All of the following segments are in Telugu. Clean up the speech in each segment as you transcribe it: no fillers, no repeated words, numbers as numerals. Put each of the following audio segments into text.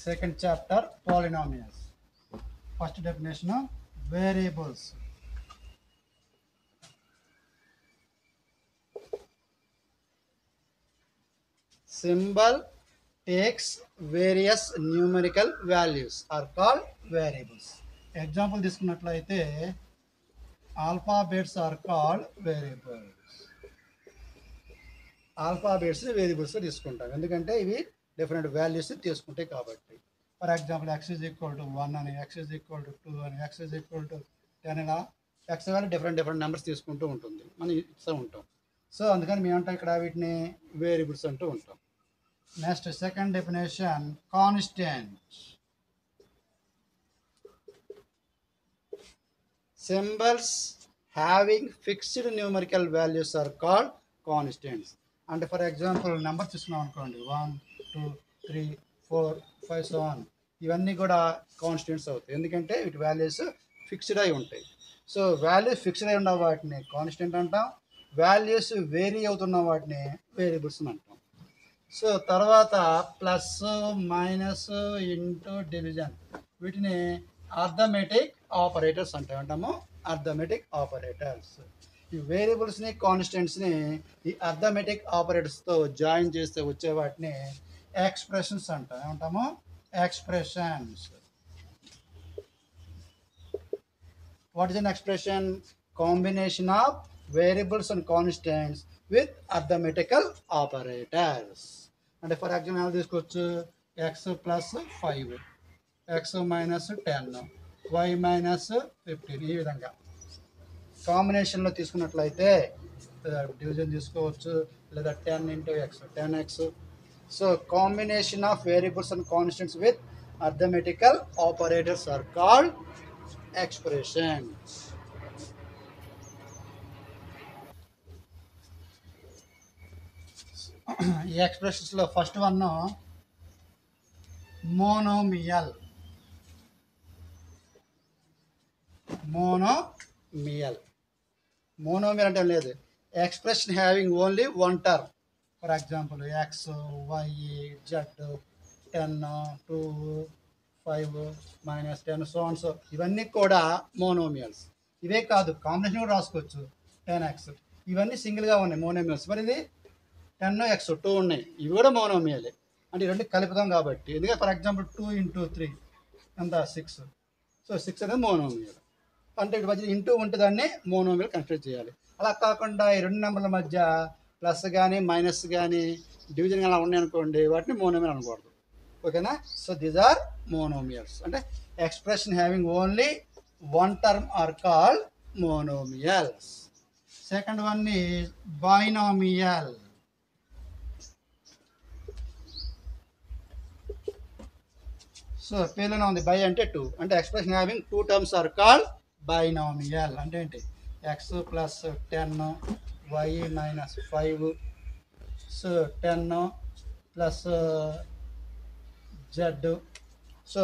Second chapter, polynomials. First definition of variables. Symbol takes various numerical values are called variables. Example తీసుకున్నట్లయితే alphabets are called variables. Alphabets variables తీసుకుంటాం ఎందుకంటే ఇవి డిఫరెంట్ వాల్యూస్ తీసుకుంటాయి కాబట్టి. For example x is equal to 1 అని, x ఈజ్ ఈక్వల్ టు 2 అని, x ఈజ్ ఈక్వల్ టు 10 ఇలా x వాల్యూ డిఫరెంట్ నెంబర్స్ తీసుకుంటూ ఉంటుంది, మనం ఇస్తూ ఉంటాం. సో అందుకని మేమంటాం ఇక్కడ వీటిని వేరియబుల్స్ అంటూ ఉంటాం. Next second definition, constant. Symbols having fixed numerical values are called constants. అంటే ఫర్ ఎగ్జాంపుల్ నెంబర్ తీసుకున్నాం అనుకోండి, 1 2 3 4 5 సో ఆన్, ఇవన్నీ కూడా కాన్స్టెంట్స్ అవుతాయి ఎందుకంటే వీటి వాల్యూస్ ఫిక్స్డ్ అయి ఉంటాయి. సో వాల్యూస్ ఫిక్స్డ్ అయి ఉన్న వాటిని కాన్స్టెంట్ అంటాం, వాల్యూస్ వేరీ అవుతున్న వాటిని వేరియబుల్స్ అంటాం. సో తర్వాత ప్లస్ మైనస్ ఇంటూ డివిజన్, వీటిని అర్థమెటిక్ ఆపరేటర్స్ అంటాము, అర్థమెటిక్ ఆపరేటర్స్. ఈ వేరియబుల్స్ని కాన్స్టెంట్స్ని ఈ అర్థమెటిక్ ఆపరేటర్స్తో జాయిన్ చేస్తే వచ్చే వాటిని ఎక్స్ప్రెషన్స్ అంటాం. ఏమంటాము? Expressions. What is an expression? Combination of variables and constants with arithmetical operators. అంటే ఫర్ ఎగ్జాంపుల్ ఏమైనా తీసుకోవచ్చు, x plus 5, x minus 10, y minus 15, ఈ విధంగా కాంబినేషన్లో తీసుకున్నట్లయితే డివిజన్ తీసుకోవచ్చు, లేదా 10 into x 10x. So combination of variables and constants with arithmetical operators are called expressions. ఈ ఎక్స్ప్రెషన్స్లో ఫస్ట్ వన్ మోనోమియల్. మోనోమియల్ అంటే లేదు, expression having only one term. For example X, why, z, 10, 2, 5, -10 so on. So ఇవన్నీ కూడా మోనోమియల్స్. ఇవే కాదు, కాంబినేషన్ కూడా రాసుకోవచ్చు, 10x, ఇవన్నీ సింగిల్గా ఉన్నాయి మోనోమియల్స్. మరి ఇది 10x 2 ఉన్నాయి, ఇవి కూడా మోనోమియలే. అంటే ఈ రెండు కలుపుతాం కాబట్టి. ఎందుకంటే ఫర్ ఎగ్జాంపుల్ 2 ఇంటూ 3 ఎంత 6, సో 6 అనేది మోనోమియల్. అంటే ఇటు మధ్య ఇంటూ ఉంటే దాన్ని మోనోమియల్ కన్సిడర్ చేయాలి. అలా కాకుండా ఈ రెండు నెంబర్ల మధ్య ప్లస్ కానీ మైనస్ కానీ డివిజన్ కానీ ఉన్నాయనుకోండి, వాటిని మోనోమియల్ అనకూడదు. ఓకేనా? So these are monomials. అంటే expression having only one term are called monomials. Second one is binomial. So పేర్లోనే ఉంది, బై అంటే 2, అంటే expression having 2 terms are called binomial. అంటే ఏంటి? X plus 10, y minus 5, so 10 plus z. So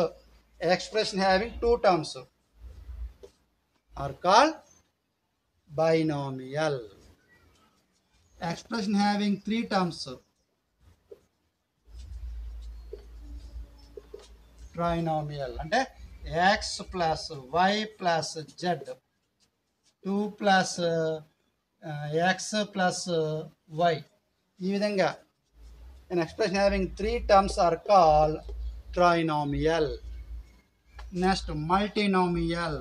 expression having 2 terms are called binomial. Expression having 3 terms trinomial. అంటే x plus y plus z, 2 plus x plus why, ఈ విధంగా an expression having 3 terms are called trinomial. Next, multinomial.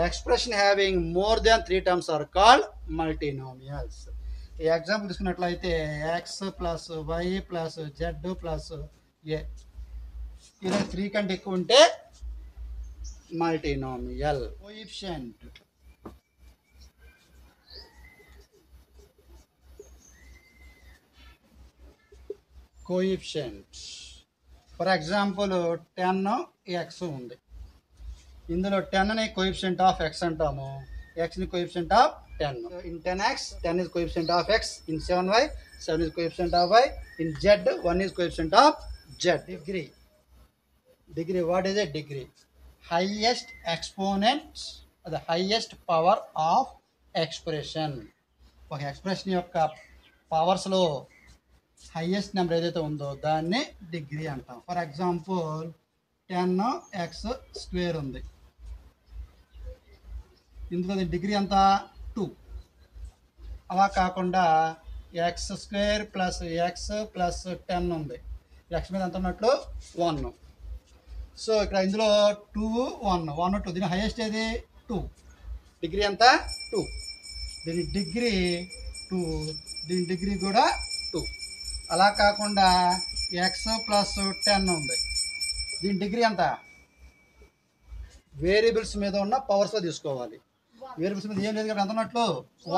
Expression having more than 3 terms are called multinomials. ఈ ఎగ్జాంపుల్ తీసుకున్నట్లయితే x plus y plus z plus a, ఇలా 3 కంటే ఎక్కువ ఉంటే multinomial. Coefficient. For example 10x ఉంది, ఇందులో 10ని కోఎఫిషియంట్ ఆఫ్ x అంటాము, xని coefficient of 10. In 10x, 10 is coefficient of x. In 7y, 7 is coefficient of y. In z, 1 is coefficient of z. Degree, what is a degree? Highest exponent, the highest power of expression. ఒక ఎక్స్ప్రెషన్ యొక్క పవర్స్లో హైయెస్ట్ నెంబర్ ఏదైతే ఉందో దాన్ని డిగ్రీ అంటాం. ఫర్ ఎగ్జాంపుల్ 10x² ఉంది, ఇందులో డిగ్రీ ఎంత 2. అలా కాకుండా x² ప్లస్ x ప్లస్ 10 ఉంది, x మీద ఎంత ఉన్నట్లు 1. సో ఇక్కడ ఇందులో 2 1 1 2, దీని హైయెస్ట్ ఏది 2, డిగ్రీ ఎంత 2. దీని డిగ్రీ 2, దీని డిగ్రీ కూడా 2. అలా కాకుండా x ప్లస్ 10 ఉంది, దీని డిగ్రీ ఎంత, వేరియబుల్స్ మీద ఉన్న పవర్స్లో తీసుకోవాలి. వేరియబుల్స్ మీద ఏం లేదు కాబట్టి ఎంత ఉన్నట్లు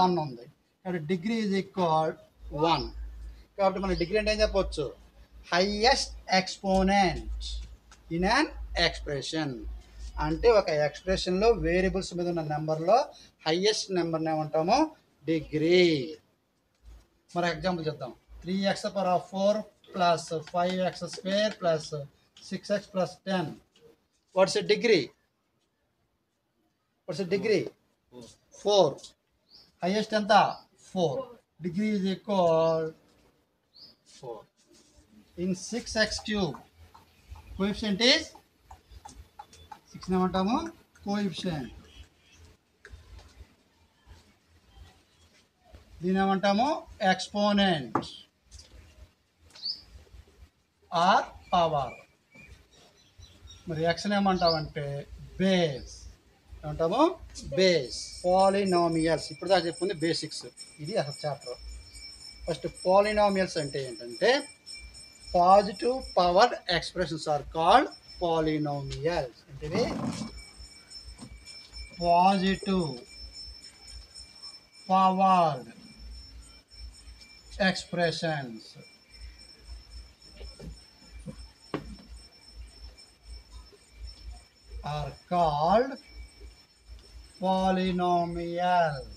1 ఉంది, కాబట్టి డిగ్రీ ఈజ్ ఈక్వల్ 1. కాబట్టి మన డిగ్రీ అంటే ఏం చెప్పవచ్చు, highest exponent in an expression. అంటే ఒక ఎక్స్ప్రెషన్లో వేరియబుల్స్ మీద ఉన్న నెంబర్లో హైయెస్ట్ నెంబర్ని ఏమంటాము, డిగ్రీ. మరి ఎగ్జాంపుల్ చెప్తాం. 3x⁴ plus 5x² plus 6x plus 10. What's a degree? What's a degree? 4. Highest ఎంత 4, degree is equal 4. In 6x³ coefficient is 6 ఏమంటాము, కోఎఫిషియంట్. దీని ఏమంటాము, ఎక్స్పోనెంట్ ఆర్ పవర్. మరి ఎక్స్ని ఏమంటామంటే బేస్, ఏమంటాము బేస్. పాలినామియల్స్ ఇప్పుడు దాకా చెప్పుకుంది బేసిక్స్, ఇది అసలు చాప్టర్. ఫస్ట్ పాలినామియల్స్ అంటే ఏంటంటే positive power expressions are called polynomials. అంటే positive powered expressions are called polynomials.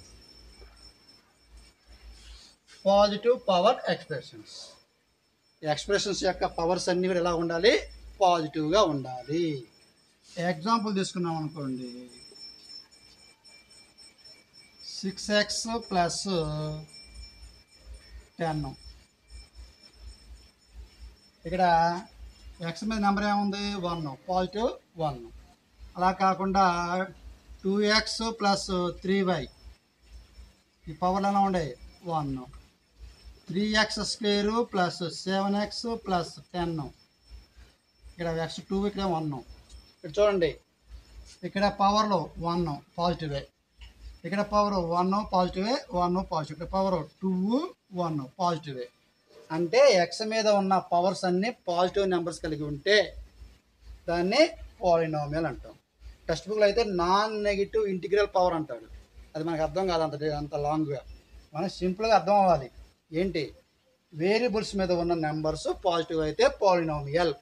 Positive power expressions. Expressions యొక్క పవర్స్ అన్నీ కూడా ఎలా ఉండాలి, పాజిటివ్గా ఉండాలి. ఎగ్జాంపుల్ తీసుకున్నాం అనుకోండి, 6x ప్లస్ 10. ఇక్కడ x మీద నెంబర్ ఏముంది 1, పాజిటివ్ 1. అలా కాకుండా 2x ప్లస్ 3y, ఈ పవర్లు ఎలా ఉండే 1. 3x² plus 7x plus 10. ఇక్కడ x2, ఇక్కడ 1. ఇక్కడ చూడండి, ఇక్కడ పవర్లో 1 పాజిటివే, ఇక్కడ పవర్ 1 పాజిటివే, 1 పాజిటివ్, ఇక్కడ పవర్ 2 1 పాజిటివే. అంటే ఎక్స్ మీద ఉన్న పవర్స్ అన్నీ పాజిటివ్ నెంబర్స్ కలిగి ఉంటే దాన్ని పాలినామియల్ అంటాం. టెక్స్ట్ బుక్లో అయితే నాన్ నెగిటివ్ ఇంటిగ్రల్ పవర్ అంటాడు, అది మనకు అర్థం కాదు అంత లాంగ్గా. మనకు సింపుల్గా అర్థం అవ్వాలి. ఏంటి, వేరియబుల్స్ మీద ఉన్న నెంబర్స్ పాజిటివ్ అయితే polynomial.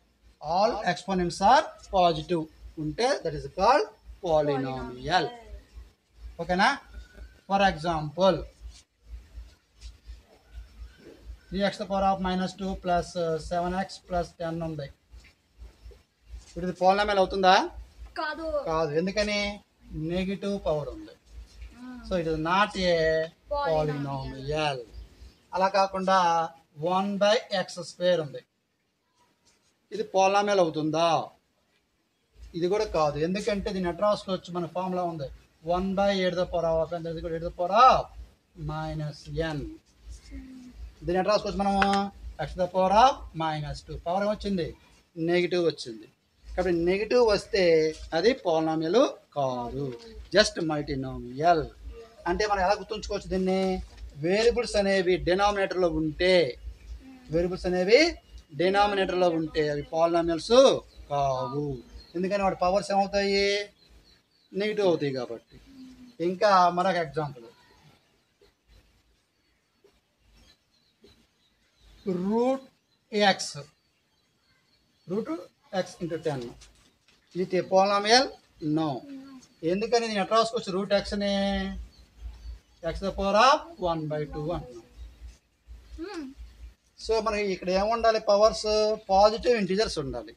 All exponents are positive ఉంటే దట్ ఈస్ కాల్డ్ పాలినామియల్. ఓకేనా? For example 3x⁻² plus 7x plus 10 ఉంది. ఇప్పుడు ఇది పాలినామియల్ అవుతుందా? కాదు. ఎందుకని? నెగిటివ్ పవర్ ఉంది. So it is not a polynomial. అలా కాకుండా 1/x² ఉంది, ఇది పాలినామియల్ అవుతుందా? ఇది కూడా కాదు. ఎందుకంటే దీన్ని ఎట్లా రాసుకోవచ్చు, మన ఫార్ములా ఉంది 1/(8⁻n). దీన్ని ఎట్లా రాసుకోవచ్చు మనము, x⁻². పవర్ ఏమొచ్చింది, నెగిటివ్ వచ్చింది. కాబట్టి నెగిటివ్ వస్తే అది పాలినామియల్ కాదు, జస్ట్ మల్టినామియల్. అంటే మనం ఎలా గుర్తుంచుకోవచ్చు దీన్ని, వేరియబుల్స్ అనేవి డినామినేటర్లో ఉంటే అవి పాలినామియల్స్ కావు. ఎందుకని వాటి పవర్స్ ఏమవుతాయి, నెగిటివ్ అవుతాయి కాబట్టి. ఇంకా మరొక ఎగ్జాంపుల్, √x × 10. ఇది పాలినామియల్? నో. ఎందుకని నేను ఎట్లా రాసుకోవచ్చు √xని, x⁻1/2 అంటున్నాం. సో మనకి ఇక్కడ ఏముండాలి, పవర్స్ పాజిటివ్ ఇంటీజర్స్ ఉండాలి.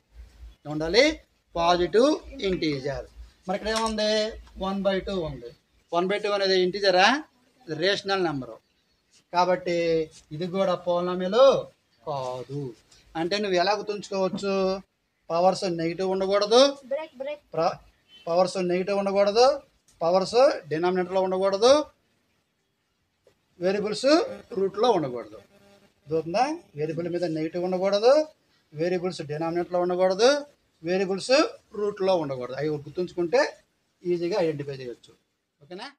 ఏముండాలి, పాజిటివ్ ఇంటీజర్. మరి ఇక్కడ ఏముంది 1/2 ఉంది. 1/2 అనేది ఇంటీజరా? Rational number. కాబట్టి ఇది కూడా పోలినామియల్ కాదు. అంటే నువ్వు ఎలా గుర్తుంచుకోవచ్చు? పవర్స్ నెగిటివ్ ఉండకూడదు, పవర్స్ నెగిటివ్ ఉండకూడదు, పవర్స్ డినామినేటర్లో ఉండకూడదు, వేరియబుల్స్ రూట్లో ఉండకూడదు. దొరుకుతుందా? వేరియబుల్ మీద నెగిటివ్ ఉండకూడదు, వేరియబుల్స్ డినామినేటర్లో ఉండకూడదు, వేరియబుల్స్ రూట్లో ఉండకూడదు. అవి గుర్తుంచుకుంటే ఈజీగా ఐడెంటిఫై చేయొచ్చు. ఓకేనా?